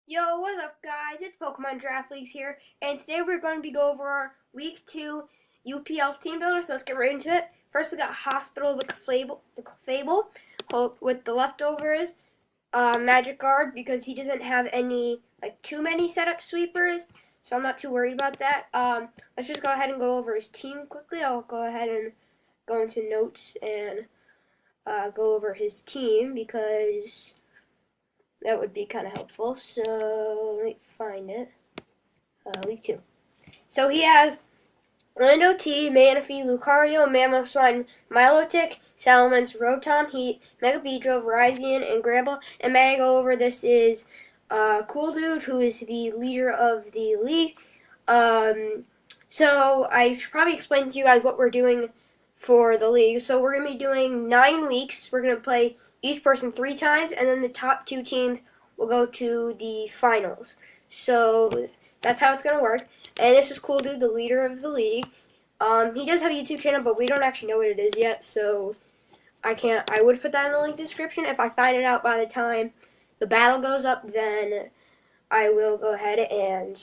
Yo, what's up guys? It's Pokemon Draft Leagues here, and today we're going to be go over our Week 2 UPL Teambuilder, so let's get right into it. First we got Hospital, the Clefable with the leftovers, Magic Guard, because he doesn't have any, too many setup sweepers, so I'm not too worried about that. Let's just go ahead and go over his team quickly. I'll go ahead and go into notes and go over his team, because that would be kind of helpful. So let me find it. Week 2. So he has Orlando T, Manaphy, Lucario, Mamoswine, Milotic, Salamence, Rotom, Heat, Mega Beedrill, Virizion, and Gramble. And may I go over this is cooldude, who is the leader of the league. So I should probably explain to you guys what we're doing for the league. So we're going to be doing 9 weeks. We're going to play each person 3 times, and then the top 2 teams will go to the finals. So that's how it's going to work. And this is cooldude, the leader of the league. He does have a YouTube channel, but we don't actually know what it is yet, so I would put that in the link description. If I find it out by the time the battle goes up, then I will go ahead and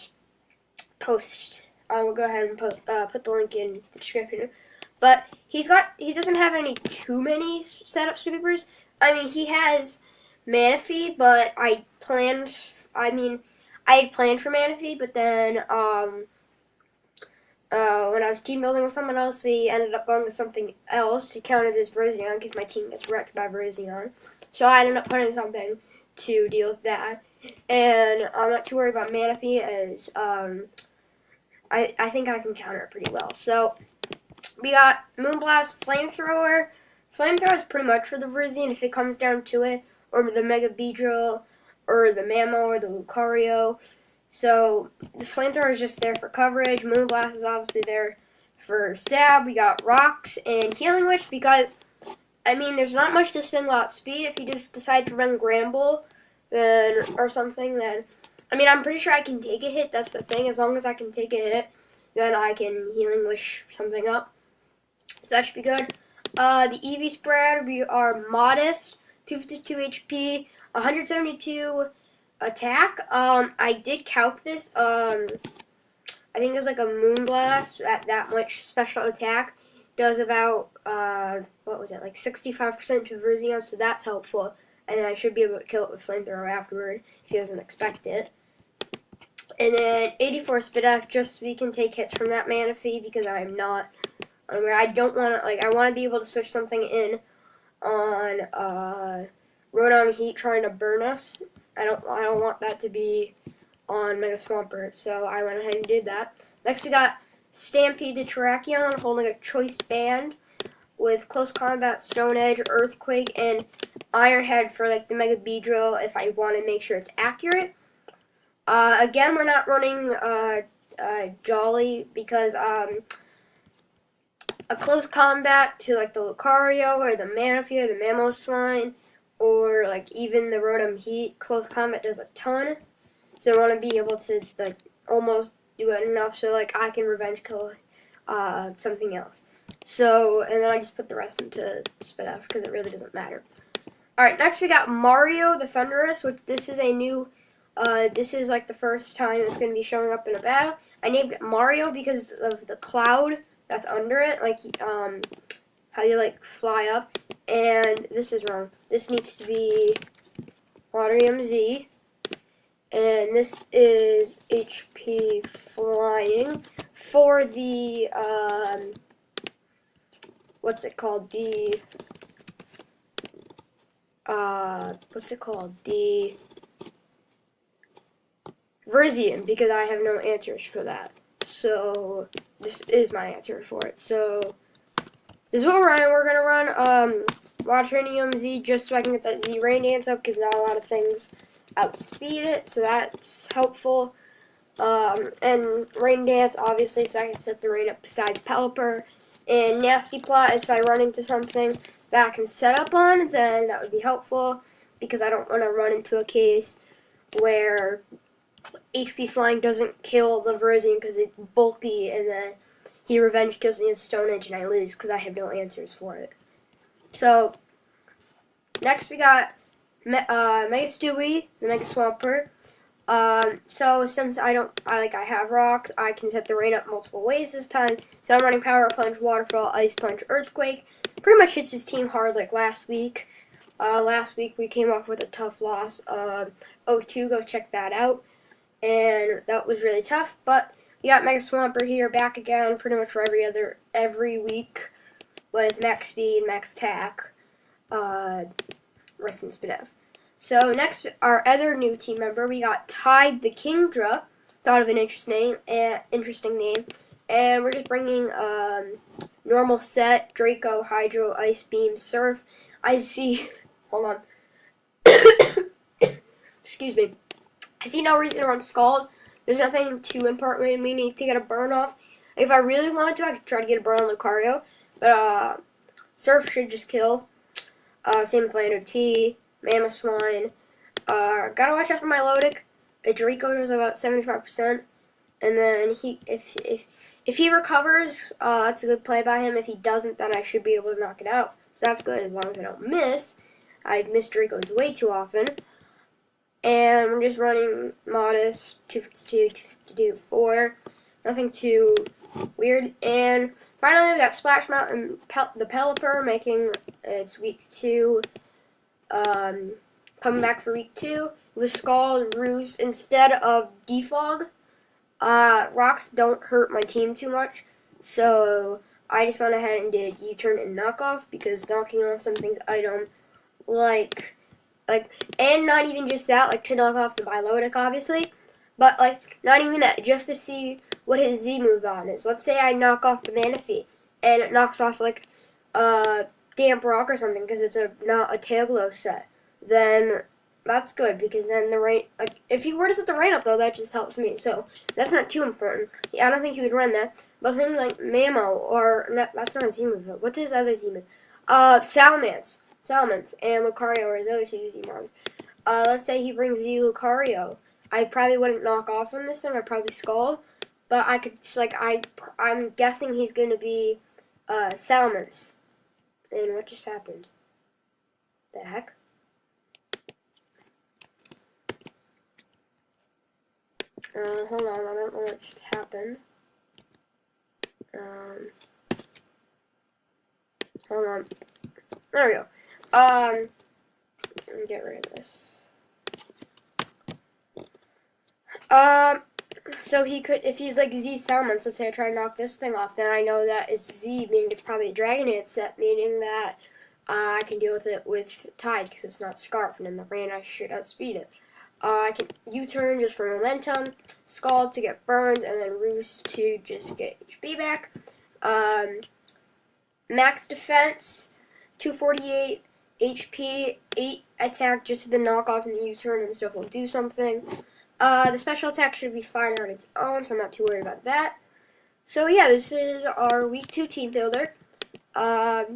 post. I will go ahead and put the link in the description. But he doesn't have too many setup sweepers. I mean, he has Manaphy, but I had planned for Manaphy, but then when I was team building with someone else, we ended up going to something else to counter this Virizion, because my team gets wrecked by Virizion. So I ended up putting something to deal with that. And I'm not too worried about Manaphy, as I think I can counter it pretty well. So we got Moonblast, Flamethrower. Flamethrower is pretty much for the Virizion if it comes down to it, or the Mega Beedrill, or the Mamo, or the Lucario. So the Flamethrower is just there for coverage. Moonblast is obviously there for stab. We got Rocks and Healing Witch because, I mean, there's not much to single out speed. If you just decide to run Gramble or something, then, I mean, I'm pretty sure I can take a hit. That's the thing. As long as I can take a hit, then I can Healing Wish something up. So that should be good. The EV spread, we are Modest, 252 HP, 172 attack. I did calc this. I think it was like a Moonblast at that much special attack does about what was it, like 65% to Virizion, so that's helpful. And then I should be able to kill it with Flamethrower afterward if he doesn't expect it. And then 84 Spit F, just so we can take hits from that Manaphy, because I'm not. I don't want to, I want to be able to switch something in on Rotom Heat trying to burn us. I don't want that to be on Mega Swampert, so I went ahead and did that. Next we got Stampede the Terrakion holding a choice band with Close Combat, Stone Edge, Earthquake, and Iron Head for the Mega Beedrill if I want to make sure it's accurate. Again, we're not running Jolly because a close combat to the Lucario or the Manaphy or the Mamoswine or even the Rotom Heat, close combat does a ton. So I want to be able to almost do it enough so I can revenge kill something else. So, and then I just put the rest into Spit F because it really doesn't matter. Alright, next we got Mario the Thunderous, which this is a new, this is the first time it's going to be showing up in a battle. I named it Mario because of the cloud that's under it, how you fly up. And this is wrong. This needs to be Water MZ. And this is HP Flying for the, what's it called? The Virizion, because I have no answers for that. So this is my answer for it. So this is what we're running. We're gonna run Water MZ just so I can get that Z Rain Dance up, because not a lot of things outspeed it, so that's helpful. And Rain Dance, obviously, so I can set the rain up besides Pelipper. And Nasty Plot is if I run into something that I can set up on, then that would be helpful, because I don't want to run into a case where HP Flying doesn't kill the Virizion because it's bulky, and then he revenge kills me with Stone Edge and I lose because I have no answers for it. So, next we got Mega Stewie, the Mega Swampert, So since I have rocks, I can set the rain up multiple ways this time. So I'm running Power Punch, Waterfall, Ice Punch, Earthquake. Pretty much hits his team hard like last week. Last week we came off with a tough loss of 0-2. Go check that out. And that was really tough. But we got Mega Swampert here back again, pretty much for every week with max speed, max attack, rest and Spidev. So next, our other new team member, we got Tide the Kingdra. Thought of an interesting name, and we're just bringing normal set, Draco, Hydro, Ice Beam, Surf. I see. Hold on. Excuse me. I see no reason to run Scald. There's nothing too important. We need to get a burn off. If I really wanted to, I could try to get a burn on Lucario, but Surf should just kill. Same with Lando T. Mamoswine. Gotta watch out for my Lodic. A Draco does about 75%, and then if he recovers, that's a good play by him. If he doesn't, then I should be able to knock it out. So that's good as long as I don't miss. I've missed Dracos way too often. And we're just running Modest, 252, 254. Nothing too weird. And finally, we got Splash Mountain, the Pelipper, making its week 2. Coming back for week 2 with Scald, Roost instead of Defog. Rocks don't hurt my team too much, so I just went ahead and did U-turn and knockoff, because knocking off something's item and not even just that, like to knock off the Bilotic obviously, but like not even that, just to see what his Z move on is. Let's say I knock off the Manaphy and it knocks off like Damp Rock or something because it's not a Tail Glow set, then that's good, because then the rain, like if he were to set the rain up though, that just helps me, so that's not too important. Yeah, I don't think he would run that, but things like Mamo, or that's not a Z move. What's his other Z move? Salamence and Lucario are his other two Z mons. Let's say he brings Z Lucario. I probably wouldn't knock off on this thing. I'd probably Scald, but I could I'm guessing he's going to be Salamence. And what just happened? The heck? Hold on, I don't know what just happened. Hold on. There we go. Let me get rid of this. So he could, if he's like Z Salamence, let's say I try to knock this thing off, then I know that it's Z, meaning it's probably a Dragonite set, meaning that I can deal with it with Tide, because it's not Scarf, and in the rain I should outspeed it. I can U-turn just for momentum, Scald to get burns, and then Roost to just get HP back. Max defense, 248 HP, 8 attack just to the knockoff and the U-turn and stuff will do something. The special attack should be fine on its own, so I'm not too worried about that. So yeah, this is our week 2 team builder. I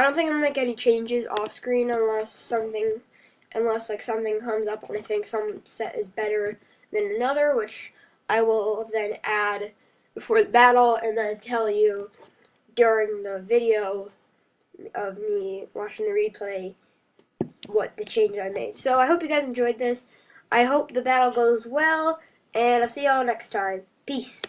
don't think I'm gonna make any changes off screen unless something comes up and I think some set is better than another, which I will then add before the battle and then tell you during the video of me watching the replay what the change I made. So I hope you guys enjoyed this. I hope the battle goes well, and I'll see y'all next time. Peace.